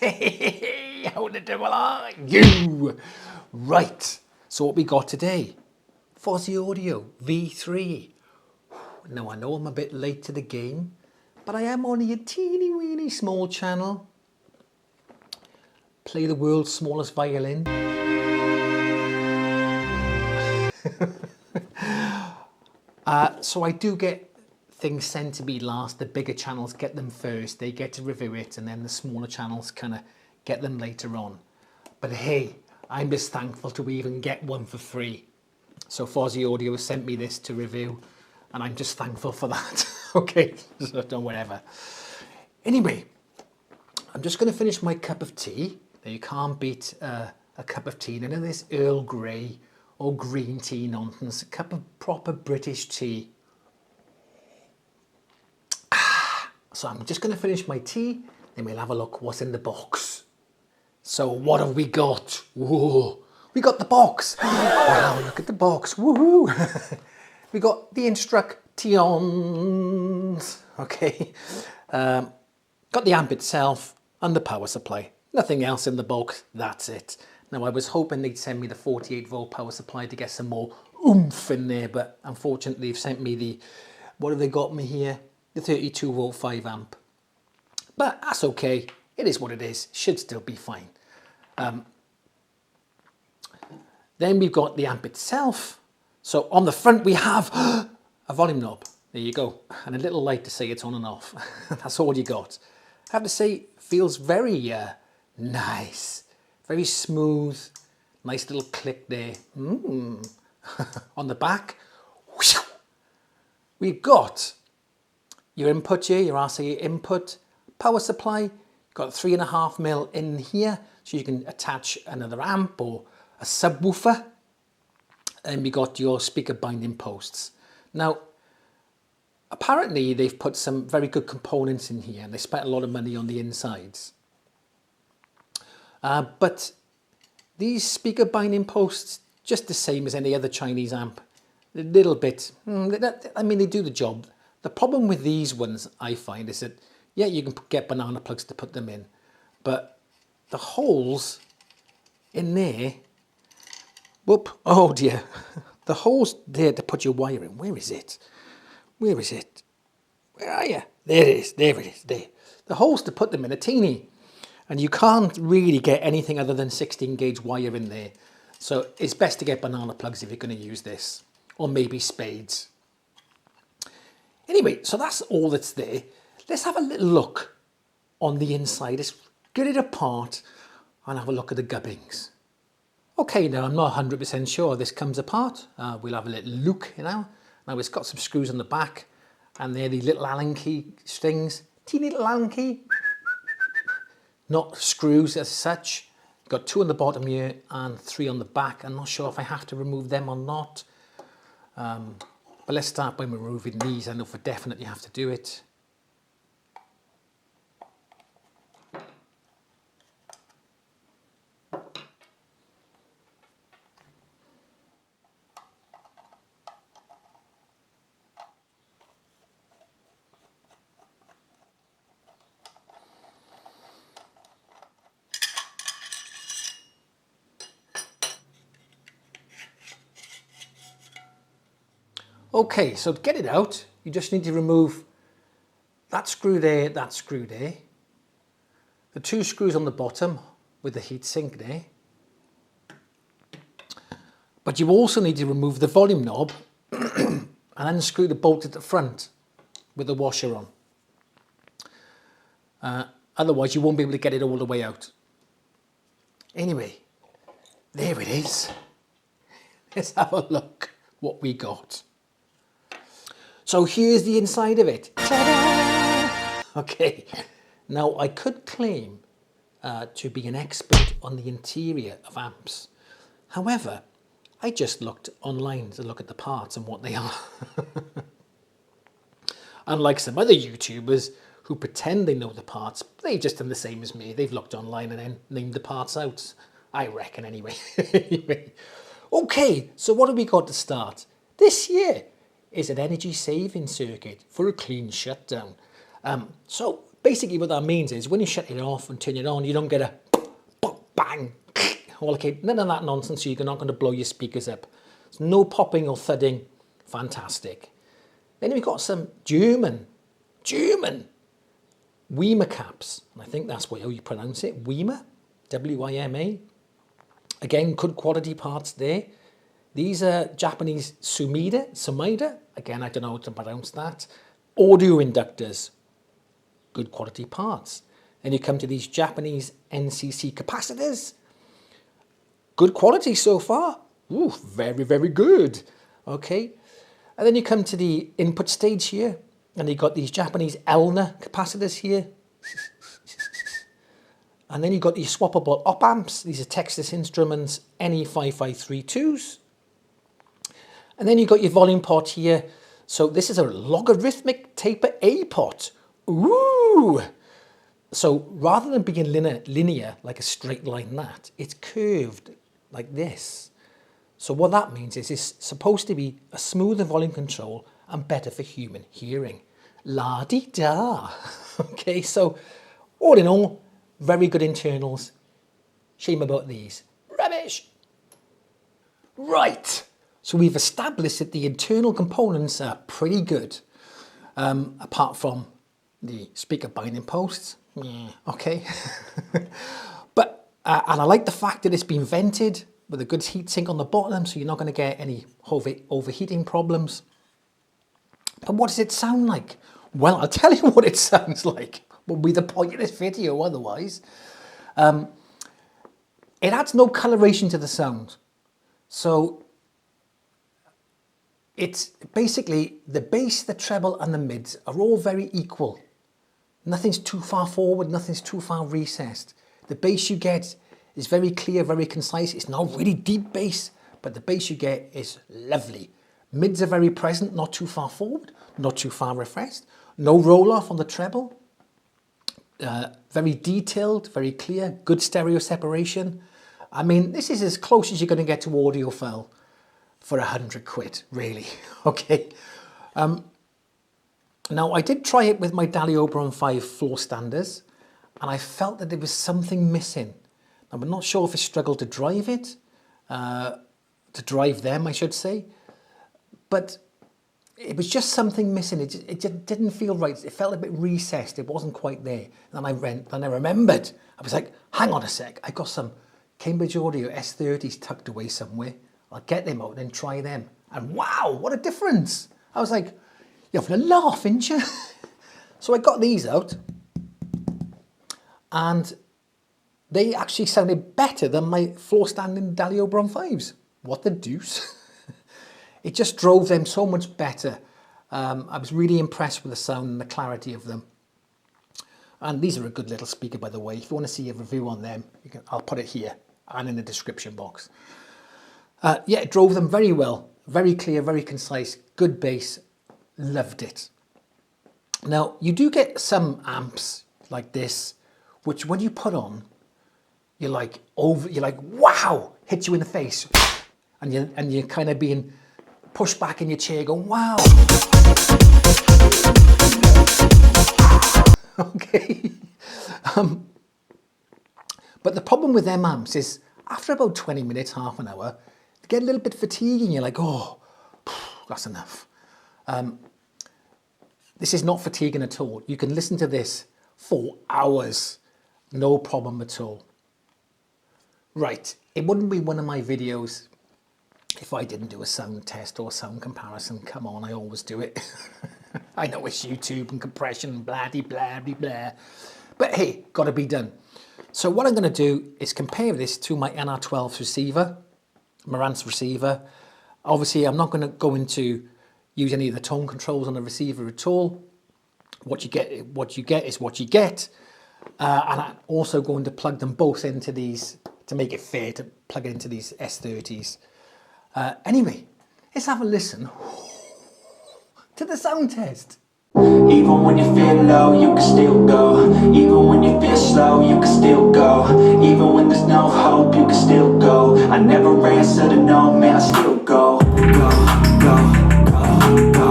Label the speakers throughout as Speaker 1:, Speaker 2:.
Speaker 1: Hey, how the devil are you? Right, so what we got today? Fosi Audio V3. Now I know I'm a bit late to the game, but I am only a teeny weeny small channel. Play the world's smallest violin. So I do get things sent to me last. The bigger channels get them first. They get to review it, and then the smaller channels kind of get them later on. But hey, I'm just thankful to even get one for free. So Fosi Audio sent me this to review, and I'm just thankful for that. Okay, so don't whatever. Anyway, I'm just going to finish my cup of tea. Now you can't beat a cup of tea. None of this Earl Grey or green tea nonsense. A cup of proper British tea. So I'm just going to finish my tea, then we'll have a look what's in the box. So what have we got? Whoa, we got the box. Wow, look at the box. Woohoo! We got the instructions. Okay. Got the amp itself and the power supply. Nothing else in the box. That's it. Now I was hoping they'd send me the 48 volt power supply to get some more oomph in there, but unfortunately they've sent me the, what have they got me here? The 32 volt 5 amp. But that's okay. It is what it is. Should still be fine. Then we've got the amp itself. So on the front we have a volume knob. There you go. And a little light to say it's on and off. That's all you got. I have to say, feels very nice. Very smooth. Nice little click there. On the back, we've got your input here, your RCA input, power supply. You've got 3.5mm in here, so you can attach another amp or a subwoofer. And we got your speaker binding posts. Now, apparently they've put some very good components in here and they spent a lot of money on the insides. But these speaker binding posts, just the same as any other Chinese amp. A little bit, I mean, they do the job. The problem with these ones, I find, is that, yeah, you can get banana plugs to put them in, but the holes in there, whoop, oh dear, the holes there to put your wire in, where is it? Where is it? Where are you? There it is, there it is, there. The holes to put them in are teeny, and you can't really get anything other than 16 gauge wire in there. So it's best to get banana plugs if you're going to use this, or maybe spades. Anyway, so that's all that's there. Let's have a little look on the inside. Let's get it apart and have a look at the gubbings. Okay, now I'm not 100% sure this comes apart. We'll have a little look, you know. Now it's got some screws on the back and they're the little Allen key strings. Teeny little Allen key. Not screws as such. Got 2 on the bottom here and 3 on the back. I'm not sure if I have to remove them or not. But let's start by removing these. I know for definite you have to do it. Okay, so to get it out, you just need to remove that screw there, the 2 screws on the bottom with the heatsink there. But you also need to remove the volume knob and unscrew the bolt at the front with the washer on. Otherwise, you won't be able to get it all the way out. Anyway, there it is. Let's have a look what we got. So here's the inside of it. Ta-da! Okay, now I could claim to be an expert on the interior of amps. However, I just looked online to look at the parts and what they are. Unlike some other YouTubers who pretend they know the parts, they've just done the same as me. They've looked online and then named the parts out. I reckon anyway. Anyway. Okay, so what have we got to start? This year is an energy saving circuit for a clean shutdown. So basically what that means is when you shut it off and turn it on, you don't get a bang. Well, okay, none of that nonsense, so you're not going to blow your speakers up. There's no popping or thudding. Fantastic. Then we've got some German Wima caps. And I think that's how you pronounce it. Wima, W-I-M-A. Again, good quality parts there. These are Japanese Sumida. Again, I don't know how to pronounce that. Audio inductors. Good quality parts. Then you come to these Japanese NCC capacitors. Good quality so far. Ooh, very, very good. Okay. And then you come to the input stage here, and you've got these Japanese Elna capacitors here. And then you've got these swappable op amps. These are Texas Instruments NE5532s. And then you've got your volume pot here. So this is a logarithmic taper A pot. Ooh! So rather than being linear like a straight line that, it's curved like this. So what that means is it's supposed to be a smoother volume control and better for human hearing. La-di-da. Okay, so all in all, very good internals. Shame about these. Rubbish. Right, so we've established that the internal components are pretty good, apart from the speaker binding posts. Yeah, okay. But, and I like the fact that it's been vented with a good heat sink on the bottom, so you're not going to get any overheating problems. But what does it sound like? Well, I'll tell you what it sounds like. Will be the point of this video otherwise. It adds no coloration to the sound. So it's basically the bass, the treble and the mids are all very equal. Nothing's too far forward, nothing's too far recessed. The bass you get is very clear, very concise. It's not really deep bass, but the bass you get is lovely. Mids are very present, not too far forward, not too far refreshed. No roll off on the treble. Very detailed, very clear, good stereo separation. I mean, this is as close as you're going to get to audiophile for 100 quid, really. Okay. Now, I did try it with my Dali Oberon 5 floor standers, and I felt that there was something missing. I'm not sure if I struggled to drive it, to drive them, I should say, but it was just something missing. It just didn't feel right. It felt a bit recessed. It wasn't quite there. And then I remembered. I was like, hang on a sec. I got some Cambridge Audio S30s tucked away somewhere. I'll get them out and try them. And wow, what a difference. I was like, you're having a laugh, ain't you? So I got these out, and they actually sounded better than my floor standing Dali Oberon 5s. What the deuce? It just drove them so much better. I was really impressed with the sound and the clarity of them. And these are a good little speaker, by the way. If you want to see a review on them, I'll put it here and in the description box. Yeah, it drove them very well. Very clear, very concise, good bass. Loved it. Now, you do get some amps like this, which when you put on, you're like, wow, hits you in the face. And you're kind of being pushed back in your chair going, wow. Okay. But the problem with them amps is after about 20 minutes, half an hour, they get a little bit fatiguing. You're like, oh, that's enough. This is not fatiguing at all. You can listen to this for hours, no problem at all. Right, it wouldn't be one of my videos if I didn't do a sound test or sound comparison. Come on, I always do it. I know it's YouTube and compression, blah-de-blah-de-blah. But hey, got to be done. So what I'm going to do is compare this to my NR12 receiver, Marantz receiver. Obviously, I'm not going to go into use any of the tone controls on the receiver at all. What you get is what you get. And I'm also going to plug them both into these, to make it fair, to plug it into these S30s. Anyway, let's have a listen to the sound test.
Speaker 2: Even when you feel low, you can still go. Even when you feel slow, you can still go. Even when there's no hope, you can still go. I never answer to no, man, I still go. Go, go, go, go,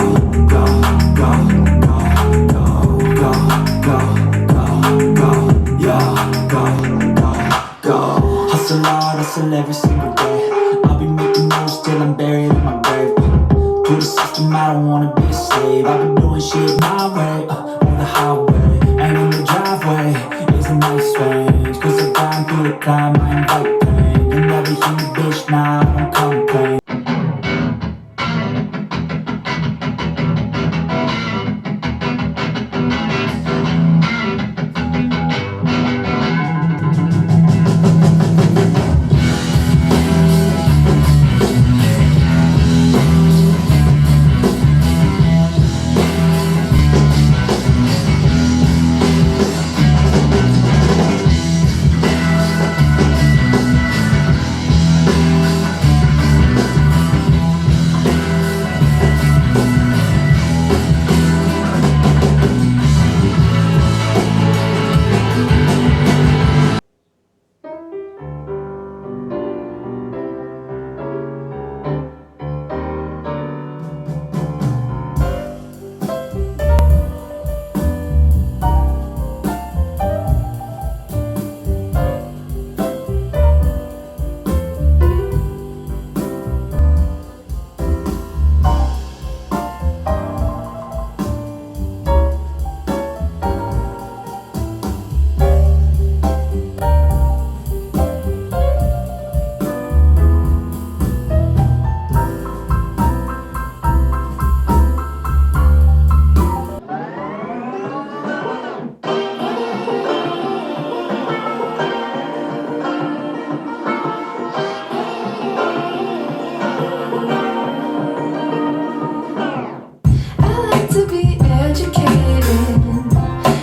Speaker 2: go, go, go, go, go, go, It's a lot, hustle every single day. I'll be making moves till I'm buried in my grave. To the system, I don't wanna be a slave. I've been doing shit my way, on the highway. And in the driveway is a nice range. Cause I grind through the climb, I invite pain. You never hear me, bitch, nah, I don't complain.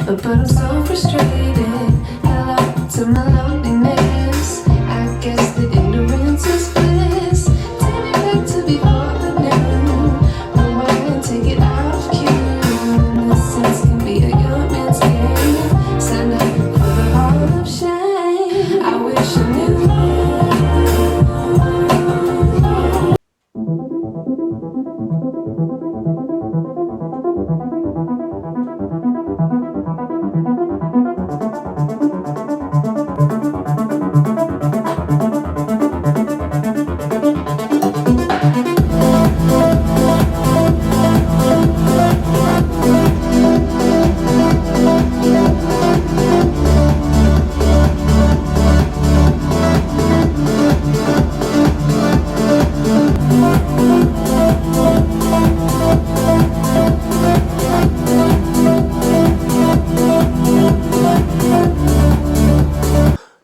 Speaker 3: But I'm so frustrated. Hello to my loneliness. I guess that ignorance is bliss. Take me back to before the noon. Rewind, take it out of cue. Innocence can be a young man's game. Stand up for the hall of shame. I wish I knew.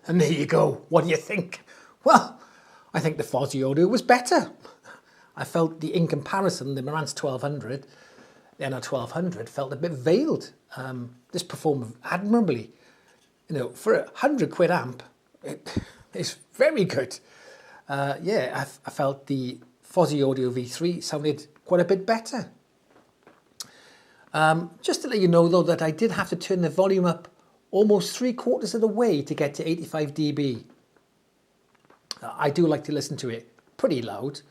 Speaker 1: And there you go. What do you think? Well, I think the Fosi audio was better. I felt in comparison, the Marantz 1200, the NR 1200 felt a bit veiled. This performed admirably. You know, for a £100 amp, it's very good. Yeah, I felt the Fosi Audio V3 sounded quite a bit better. Just to let you know though that I did have to turn the volume up almost 3/4 of the way to get to 85 dB. I do like to listen to it pretty loud.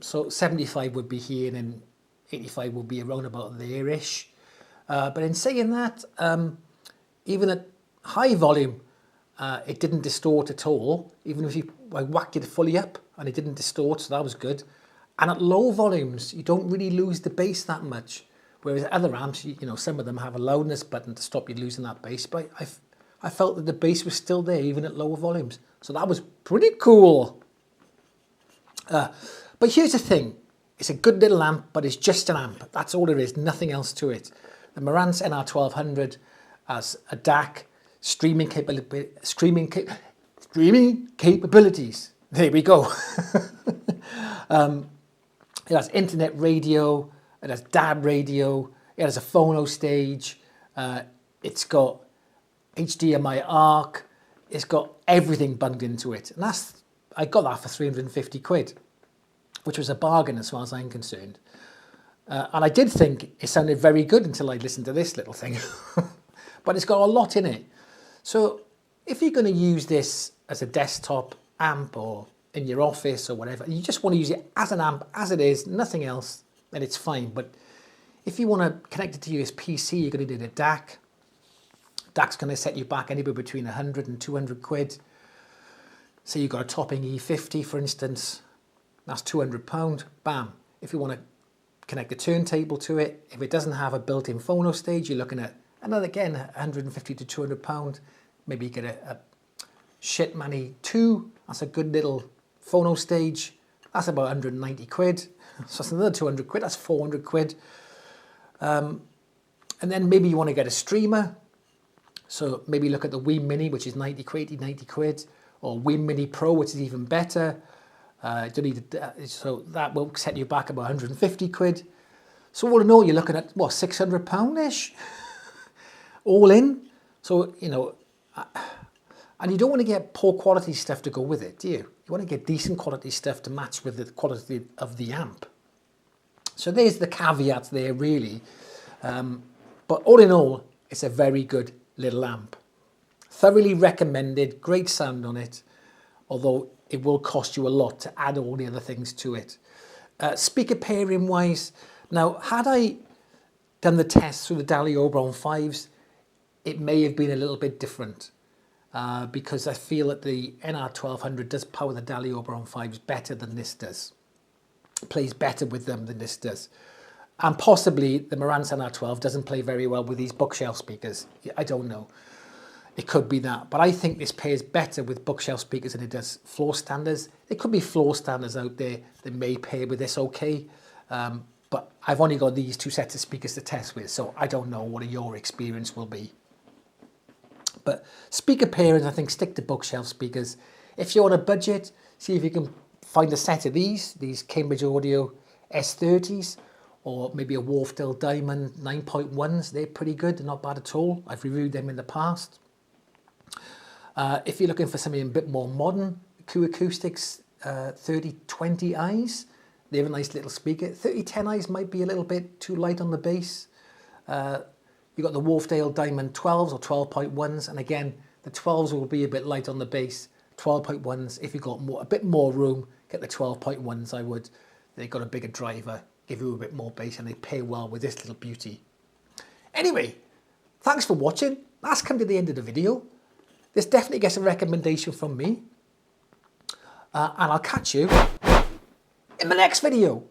Speaker 1: So 75 would be here and then 85 would be around about there-ish. But in saying that, even at high volume, it didn't distort at all. Even if I whacked it fully up and it didn't distort, so that was good. And at low volumes, you don't really lose the bass that much. Whereas other amps, you know, some of them have a loudness button to stop you losing that bass. But I felt that the bass was still there even at lower volumes. So that was pretty cool. But here's the thing. It's a good little amp, but it's just an amp. That's all there is, nothing else to it. The Marantz NR 1200 has a DAC, streaming capabilities. There we go. It has internet radio, it has DAB radio, it has a phono stage, it's got HDMI ARC, it's got everything bunged into it. And I got that for 350 quid, which was a bargain as far as I'm concerned. And I did think it sounded very good until I listened to this little thing. But it's got a lot in it. So if you're going to use this as a desktop amp or in your office or whatever, you just want to use it as an amp, as it is, nothing else, then it's fine. But if you want to connect it to your PC, you're going to need a DAC. DAC's going to set you back anywhere between 100 and 200 quid. Say you've got a topping E50, for instance, that's £200, bam. If you want to connect a turntable to it, if it doesn't have a built-in phono stage, you're looking at another, again, £150 to £200. Maybe you get a Shitmani 2, that's a good little phono stage, that's about 190 quid. So that's another 200 quid, that's 400 quid. And then maybe you want to get a streamer. So maybe look at the Wii Mini, which is 90 quid, or Wii Mini Pro, which is even better. Don't need so that will set you back about 150 quid. So all in all, you're looking at, what, £600-ish? All in. So, you know, and you don't want to get poor quality stuff to go with it, do you? You want to get decent quality stuff to match with the quality of the amp. So there's the caveats there, really. But all in all, it's a very good little amp. Thoroughly recommended, great sound on it, although it will cost you a lot to add all the other things to it. Speaker pairing wise, now had I done the test through the Dali Oberon 5s, it may have been a little bit different because I feel that the NR1200 does power the Dali Oberon 5s better than this does. Plays better with them than this does. And possibly the Marantz NR12 doesn't play very well with these bookshelf speakers. I don't know. It could be that. But I think this pairs better with bookshelf speakers than it does floor standards. There could be floor standards out there that may pair with this okay. But I've only got these two sets of speakers to test with, so I don't know what your experience will be. But speaker pairings, I think, stick to bookshelf speakers. If you're on a budget, see if you can find a set of these Cambridge Audio S30s, or maybe a Wharfdale Diamond 9.1s. They're pretty good, they're not bad at all. I've reviewed them in the past. If you're looking for something a bit more modern, Q Acoustics 3020i's, they're a nice little speaker. 3010i's might be a little bit too light on the bass. You've got the Wharfdale Diamond 12s or 12.1s, and again, the 12s will be a bit light on the bass. 12.1s, if you've got a bit more room, get the 12.1s, I would. They've got a bigger driver, give you a bit more bass, and they pair well with this little beauty. Anyway, thanks for watching. That's come to the end of the video. This definitely gets a recommendation from me. And I'll catch you in the next video.